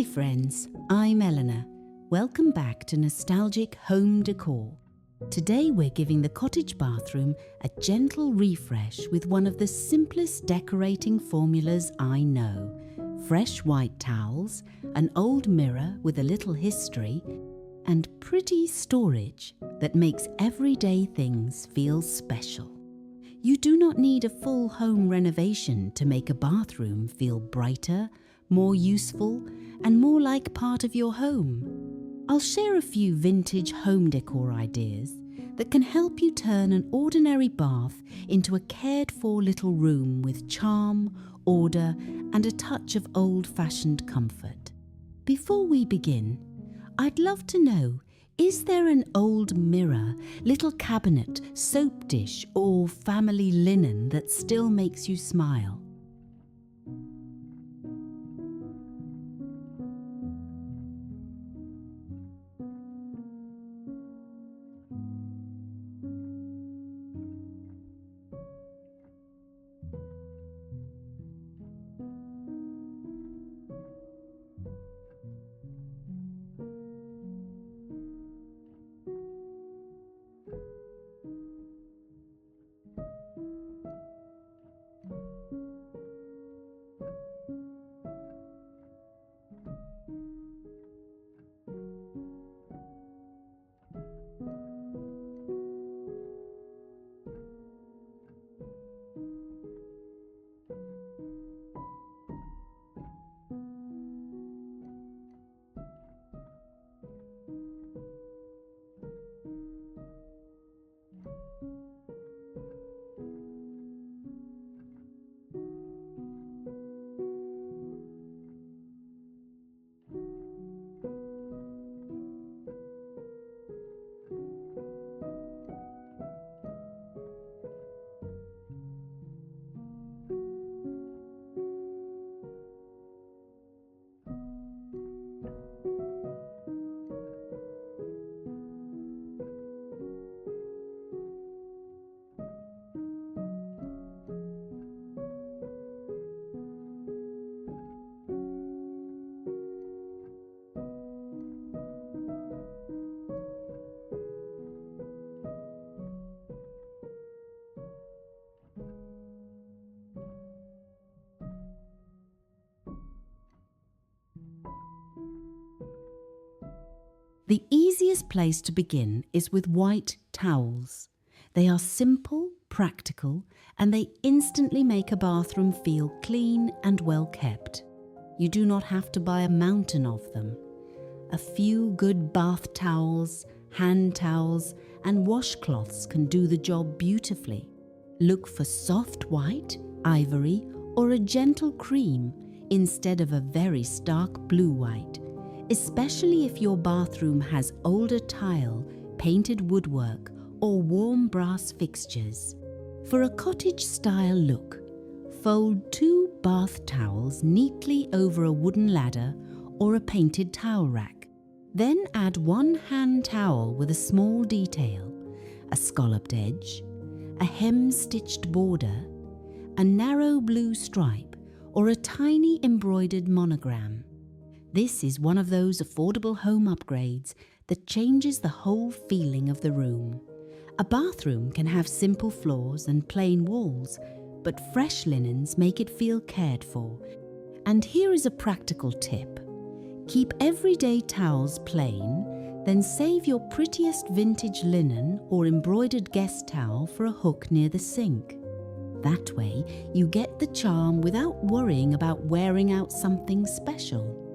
Hi friends, I'm Eleanor. Welcome back to Nostalgic Home Decor. Today we're giving the cottage bathroom a gentle refresh with one of the simplest decorating formulas I know. Fresh white towels, an old mirror with a little history, and pretty storage that makes everyday things feel special. You do not need a full home renovation to make a bathroom feel brighter, more useful, and more like part of your home. I'll share a few vintage home decor ideas that can help you turn an ordinary bath into a cared-for little room with charm, order, and a touch of old-fashioned comfort. Before we begin, I'd love to know, is there an old mirror, little cabinet, soap dish, or family linen that still makes you smile? The easiest place to begin is with white towels. They are simple, practical, and they instantly make a bathroom feel clean and well kept. You do not have to buy a mountain of them. A few good bath towels, hand towels, and washcloths can do the job beautifully. Look for soft white, ivory, or a gentle cream instead of a very stark blue-white. Especially if your bathroom has older tile, painted woodwork, or warm brass fixtures. For a cottage-style look, fold 2 bath towels neatly over a wooden ladder or a painted towel rack. Then add 1 hand towel with a small detail, a scalloped edge, a hem-stitched border, a narrow blue stripe, or a tiny embroidered monogram. This is one of those affordable home upgrades that changes the whole feeling of the room. A bathroom can have simple floors and plain walls, but fresh linens make it feel cared for. And here is a practical tip. Keep everyday towels plain, then save your prettiest vintage linen or embroidered guest towel for a hook near the sink. That way, you get the charm without worrying about wearing out something special.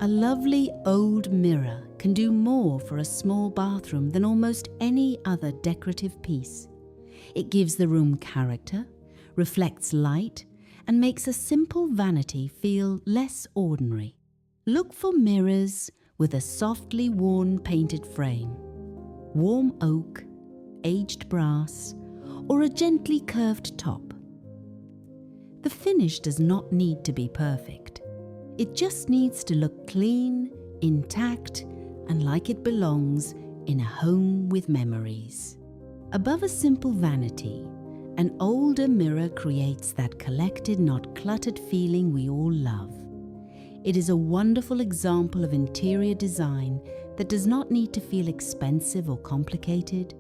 A lovely old mirror can do more for a small bathroom than almost any other decorative piece. It gives the room character, reflects light, and makes a simple vanity feel less ordinary. Look for mirrors with a softly worn painted frame, warm oak, aged brass, or a gently curved top. The finish does not need to be perfect. It just needs to look clean, intact, and like it belongs in a home with memories. Above a simple vanity, an older mirror creates that collected, not cluttered feeling we all love. It is a wonderful example of interior design that does not need to feel expensive or complicated.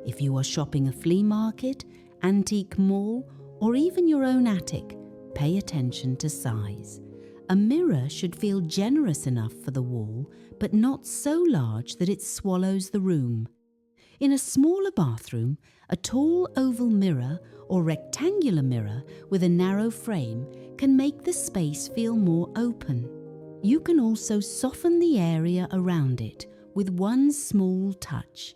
If you are shopping a flea market, antique mall, or even your own attic, pay attention to size. A mirror should feel generous enough for the wall, but not so large that it swallows the room. In a smaller bathroom, a tall oval mirror or rectangular mirror with a narrow frame can make the space feel more open. You can also soften the area around it with one small touch.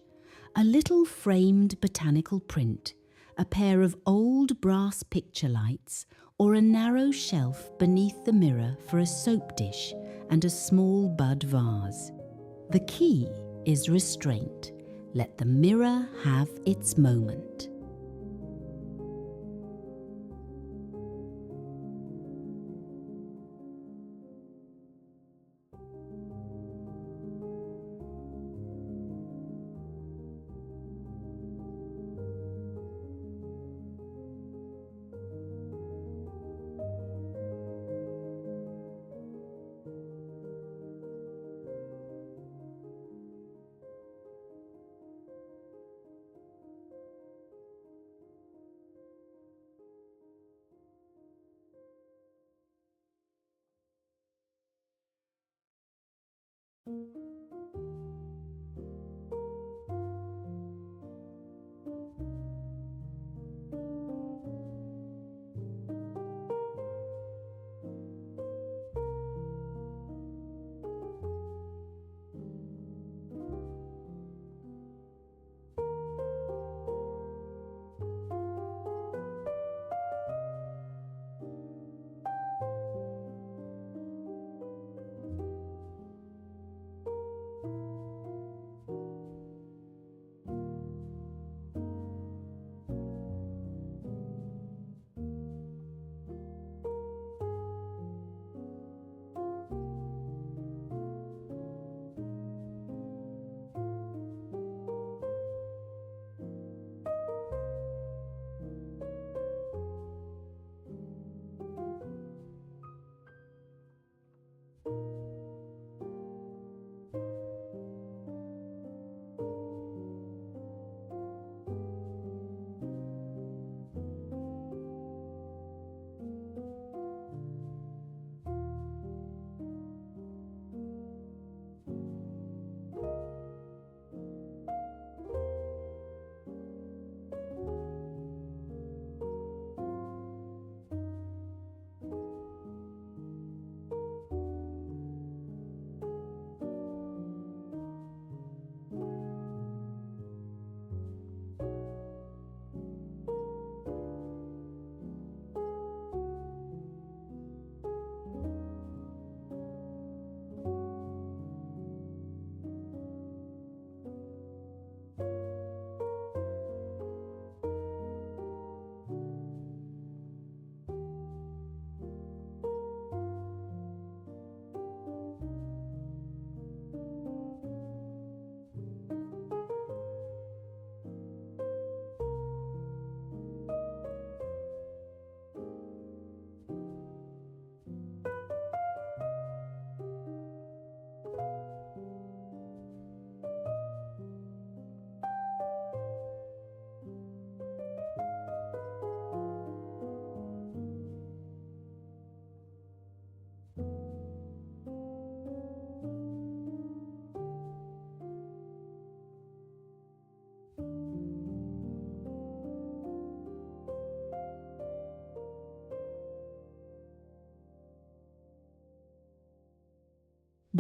A little framed botanical print, a pair of old brass picture lights, or a narrow shelf beneath the mirror for a soap dish and a small bud vase. The key is restraint. Let the mirror have its moment.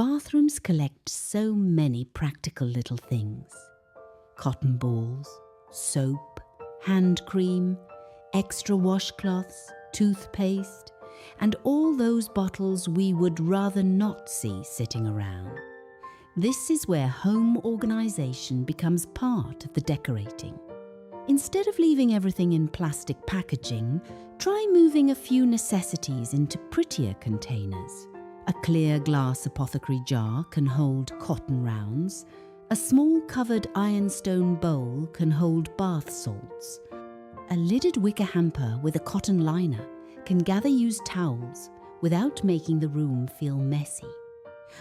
Bathrooms collect so many practical little things. Cotton balls, soap, hand cream, extra washcloths, toothpaste, and all those bottles we would rather not see sitting around. This is where home organisation becomes part of the decorating. Instead of leaving everything in plastic packaging, try moving a few necessities into prettier containers. A clear glass apothecary jar can hold cotton rounds. A small covered ironstone bowl can hold bath salts. A lidded wicker hamper with a cotton liner can gather used towels without making the room feel messy.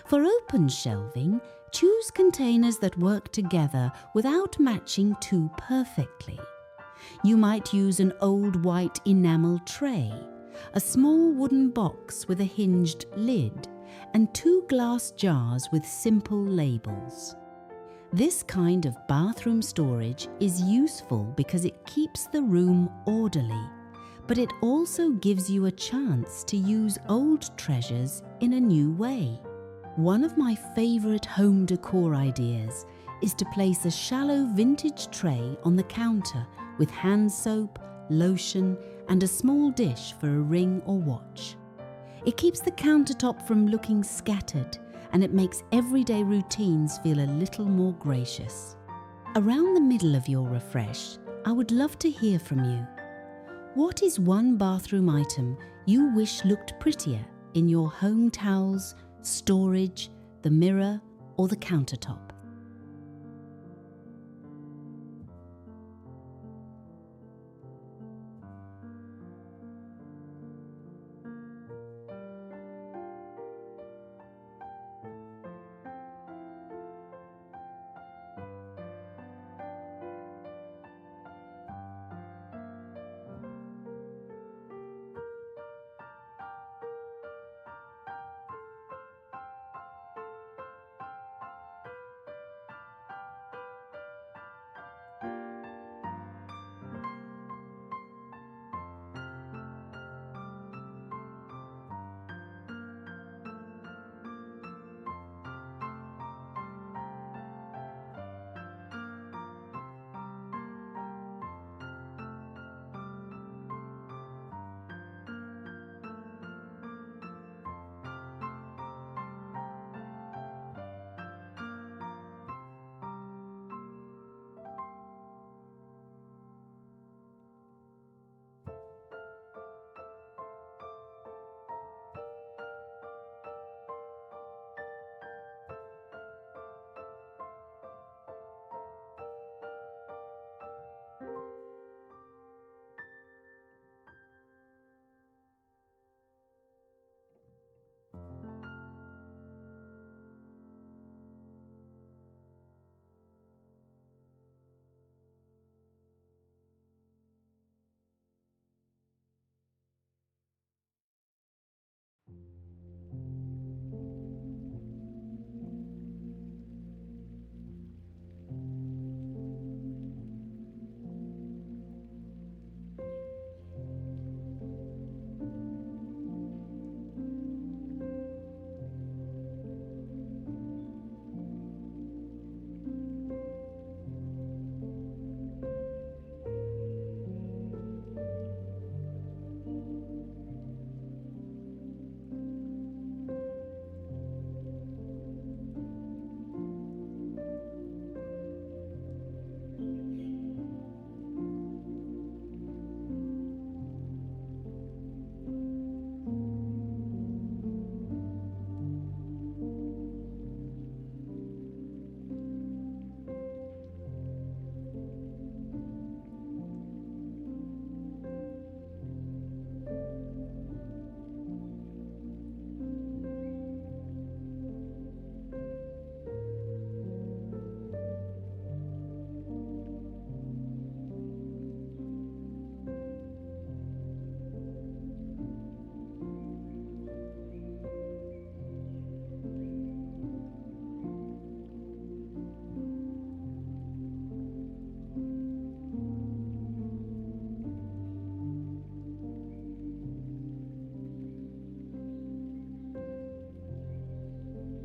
For open shelving, choose containers that work together without matching too perfectly. You might use an old white enamel tray, a small wooden box with a hinged lid, and 2 glass jars with simple labels. This kind of bathroom storage is useful because it keeps the room orderly, but it also gives you a chance to use old treasures in a new way. One of my favourite home decor ideas is to place a shallow vintage tray on the counter with hand soap, lotion, and a small dish for a ring or watch. It keeps the countertop from looking scattered, and it makes everyday routines feel a little more gracious. Around the middle of your refresh, I would love to hear from you. What is one bathroom item you wish looked prettier in your home towels, storage, the mirror, or the countertop?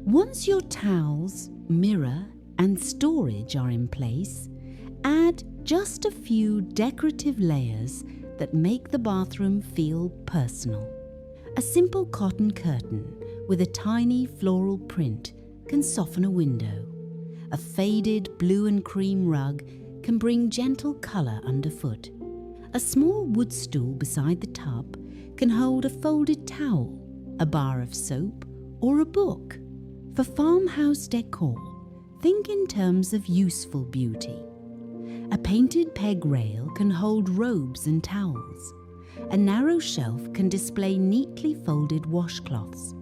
Once your towels, mirror, and storage are in place, add just a few decorative layers that make the bathroom feel personal. A simple cotton curtain with a tiny floral print can soften a window. A faded blue and cream rug can bring gentle colour underfoot. A small wood stool beside the tub can hold a folded towel, a bar of soap, or a book. For farmhouse decor, think in terms of useful beauty. A painted peg rail can hold robes and towels. A narrow shelf can display neatly folded washcloths.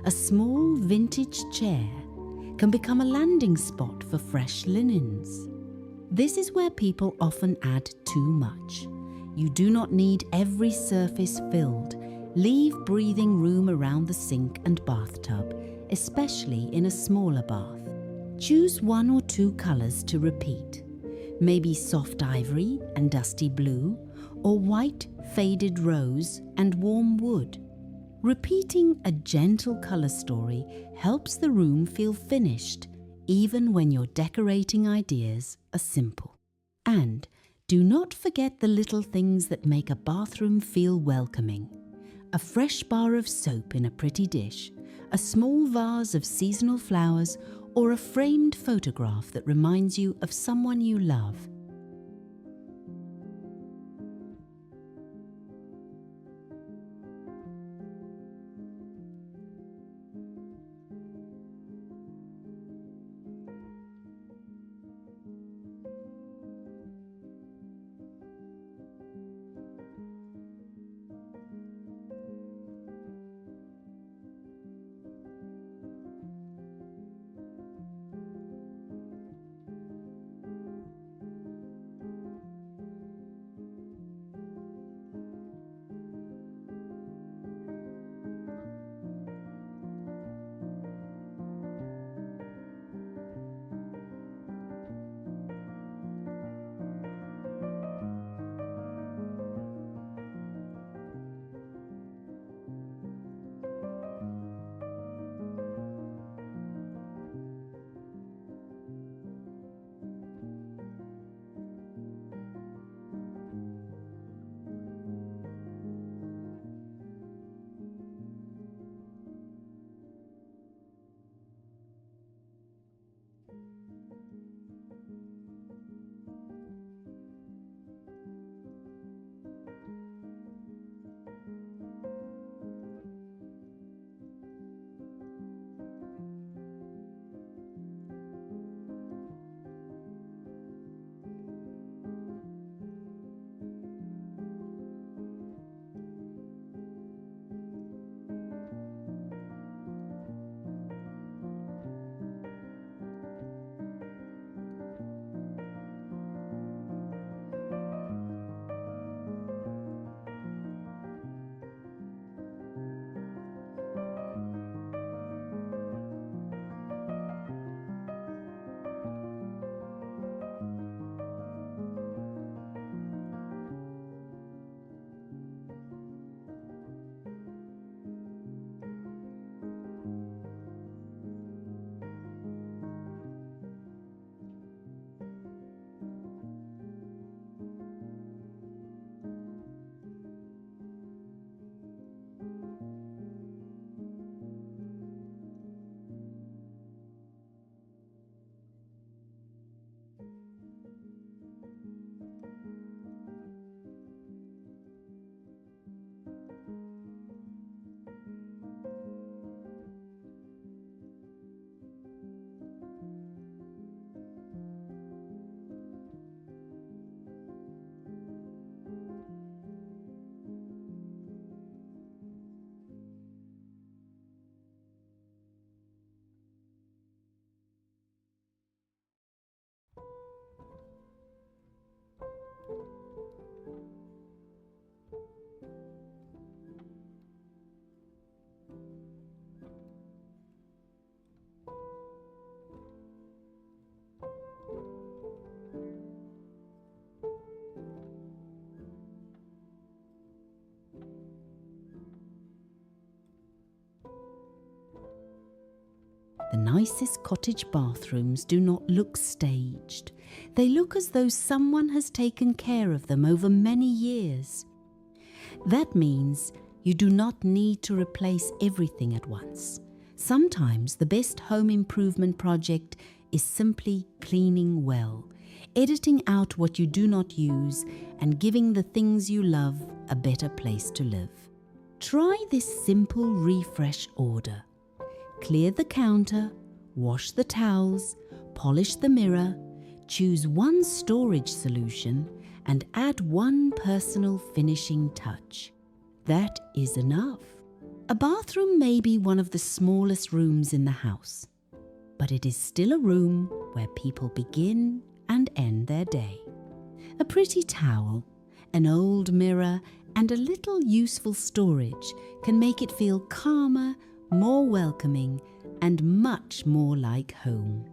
A small vintage chair can become a landing spot for fresh linens. This is where people often add too much. You do not need every surface filled. Leave breathing room around the sink and bathtub, especially in a smaller bath. Choose 1 or 2 colours to repeat. Maybe soft ivory and dusty blue, or white, faded rose and warm wood. Repeating a gentle colour story helps the room feel finished, even when your decorating ideas are simple. And do not forget the little things that make a bathroom feel welcoming. A fresh bar of soap in a pretty dish, a small vase of seasonal flowers, or a framed photograph that reminds you of someone you love. The nicest cottage bathrooms do not look staged. They look as though someone has taken care of them over many years. That means you do not need to replace everything at once. Sometimes the best home improvement project is simply cleaning well, editing out what you do not use, and giving the things you love a better place to live. Try this simple refresh order. Clear the counter, wash the towels, polish the mirror, choose one storage solution, and add one personal finishing touch. That is enough. A bathroom may be one of the smallest rooms in the house, but it is still a room where people begin and end their day. A pretty towel, an old mirror, and a little useful storage can make it feel calmer, more welcoming, and much more like home.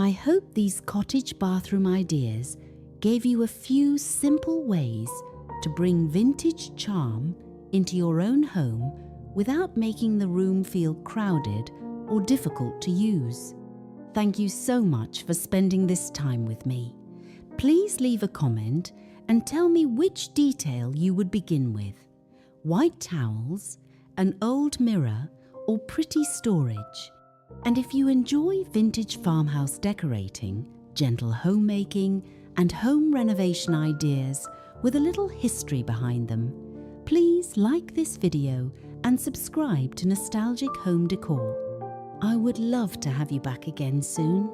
I hope these cottage bathroom ideas gave you a few simple ways to bring vintage charm into your own home without making the room feel crowded or difficult to use. Thank you so much for spending this time with me. Please leave a comment and tell me which detail you would begin with: white towels, an old mirror, or pretty storage. And if you enjoy vintage farmhouse decorating, gentle homemaking, and home renovation ideas with a little history behind them, please like this video and subscribe to Nostalgic Home Decor. I would love to have you back again soon.